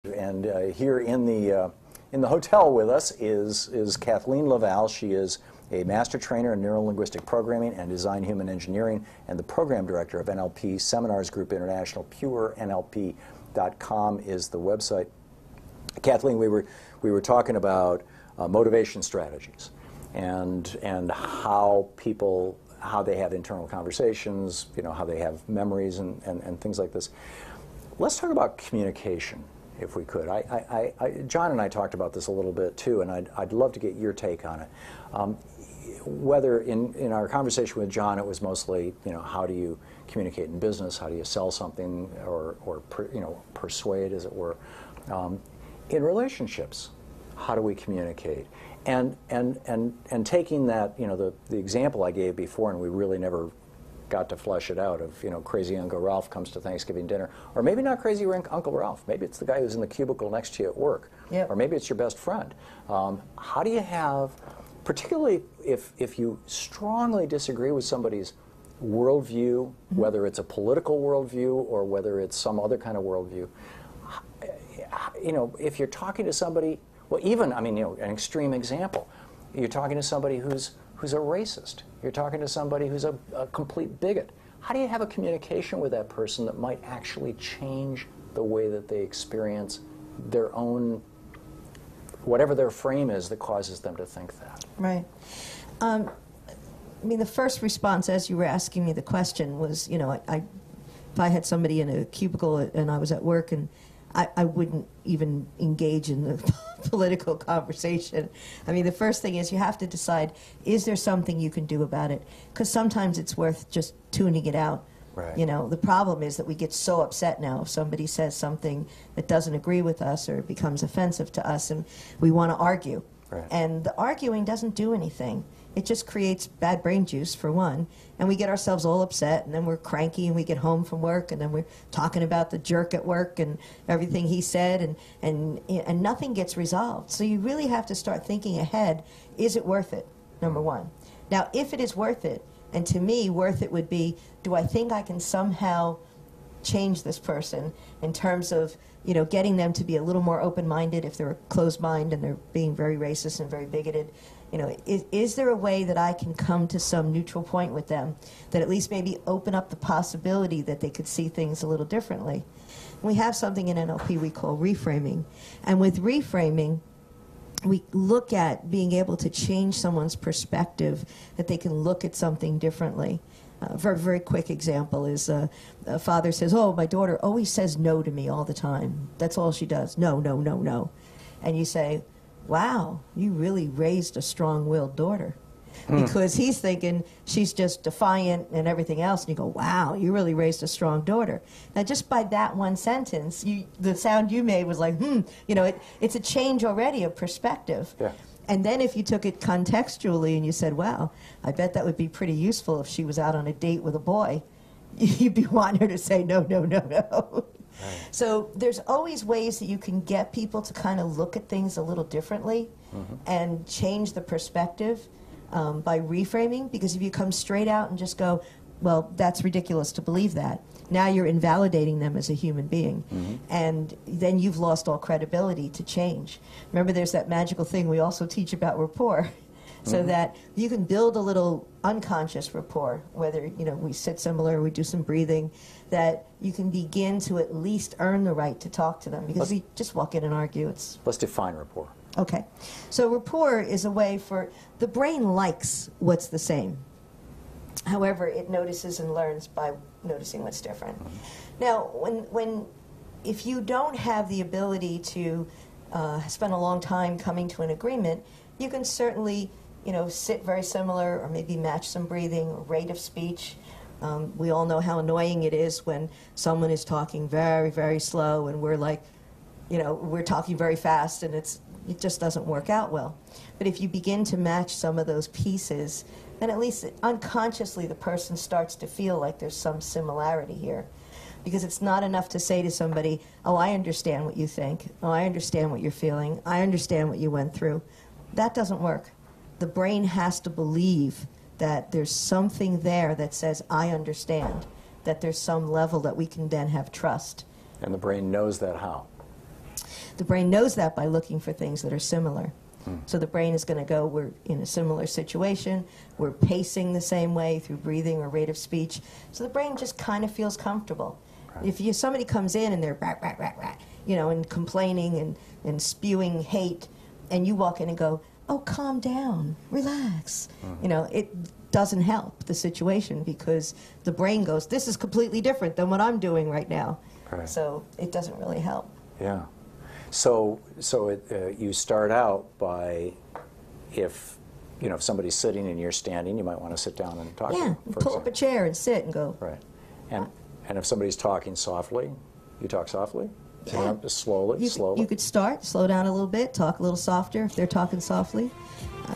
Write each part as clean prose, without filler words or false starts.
And here in the hotel with us is Kathleen La Valle. She is a master trainer in Neuro-Linguistic Programming and Design Human Engineering and the program director of NLP Seminars Group International. PureNLP.com is the website. Kathleen, we were talking about motivation strategies and how they have internal conversations, how they have memories and things like this. Let's talk about communication, if we could. John and I talked about this a little bit too, and I'd love to get your take on it. Whether in our conversation with John, it was mostly, how do you communicate in business? How do you sell something or persuade, as it were? In relationships, how do we communicate? And taking that, the example I gave before, and we really never got to flesh it out, of crazy Uncle Ralph comes to Thanksgiving dinner, or maybe not crazy Uncle Ralph, maybe it's the guy who's in the cubicle next to you at work, or maybe it's your best friend. How do you have, particularly if you strongly disagree with somebody's worldview, whether it's a political worldview or whether it's some other kind of worldview, if you're talking to somebody, well, even, an extreme example, you're talking to somebody who's a racist. You're talking to somebody who's a complete bigot. How do you have a communication with that person that might actually change the way that they experience their own, whatever their frame is that causes them to think that? Right. The first response, as you were asking me the question, was, if I had somebody in a cubicle and I was at work, and I wouldn't even engage in the political conversation. The first thing is you have to decide, is there something you can do about it? Because sometimes it's worth just tuning it out. Right. The problem is that we get so upset now if somebody says something that doesn't agree with us or becomes offensive to us, and we want to argue. Right. And the arguing doesn't do anything. It just creates bad brain juice, for one, and we get ourselves all upset, and then we're cranky, and we get home from work, and then we're talking about the jerk at work and everything he said, and nothing gets resolved. So you really have to start thinking ahead. Is it worth it, number one? Now, if it is worth it, and to me, worth it would be, do I think I can somehow change this person in terms of, getting them to be a little more open-minded if they're closed-minded and they're being very racist and very bigoted? Is there a way that I can come to some neutral point with them that at least maybe open up the possibility that they could see things a little differently? We have something in NLP we call reframing. And with reframing, we look at being able to change someone's perspective, that they can look at something differently. A very quick example is a father says, "Oh, my daughter always says no to me all the time. That's all she does. No, no, no, no." And you say, "Wow, you really raised a strong-willed daughter." Because he's thinking she's just defiant and everything else, and you go, "Wow, you really raised a strong daughter." Now, just by that one sentence, the sound you made was like, it's a change already of perspective. Yeah. And then if you took it contextually and you said, "Wow, I bet that would be pretty useful if she was out on a date with a boy," you'd be wanting her to say, "No, no, no, no." Right. So there's always ways that you can get people to kind of look at things a little differently and change the perspective by reframing, because if you come straight out and just go, "Well, that's ridiculous to believe that," now you're invalidating them as a human being. And then you've lost all credibility to change. Remember, there's that magical thing we also teach about rapport. So that you can build a little unconscious rapport, whether we sit similar, we do some breathing, that you can begin to at least earn the right to talk to them, because we just walk in and argue. Let's define rapport. Okay. So rapport is a way for the brain likes what's the same. However, it notices and learns by noticing what's different. Now, if you don't have the ability to spend a long time coming to an agreement, you can certainly sit very similar, or maybe match some breathing, or rate of speech. We all know how annoying it is when someone is talking very, very slow, and we're like, we're talking very fast, and it just doesn't work out well. But if you begin to match some of those pieces, then at least unconsciously the person starts to feel like there's some similarity here. Because it's not enough to say to somebody, "Oh, I understand what you think. Oh, I understand what you're feeling. I understand what you went through." That doesn't work. The brain has to believe that there's something there that says, "I understand," that there's some level that we can then have trust. And the brain knows that how? The brain knows that by looking for things that are similar. So the brain is going to go, we're in a similar situation, we're pacing the same way through breathing or rate of speech. So the brain just kind of feels comfortable. Right. If somebody comes in and they're rat, rat, rat, rat, you know, and complaining and spewing hate, and you walk in and go, oh, calm down, relax. You know, it doesn't help the situation because the brain goes, this is completely different than what I'm doing right now. Right. So it doesn't really help. Yeah. So you start out by, if somebody's sitting and you're standing, you might want to sit down and talk to them. Yeah, pull up a chair and sit and go. Right. And if somebody's talking softly, you talk softly? Yeah. Just slowly. You could start, slow down a little bit, talk a little softer if they're talking softly.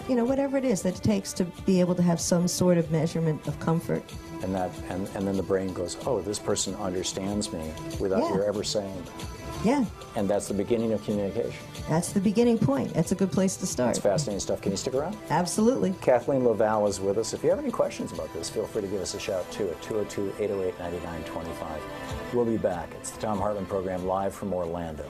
You know, whatever it is that it takes to be able to have some sort of measurement of comfort. And then the brain goes, oh, this person understands me without you ever saying that. Yeah. And that's the beginning of communication. That's the beginning point. That's a good place to start. It's fascinating stuff. Can you stick around? Absolutely. Kathleen La Valle is with us. If you have any questions about this, feel free to give us a shout, too, at 202-808-9925. We'll be back. It's the Thom Hartmann Program, live from Orlando.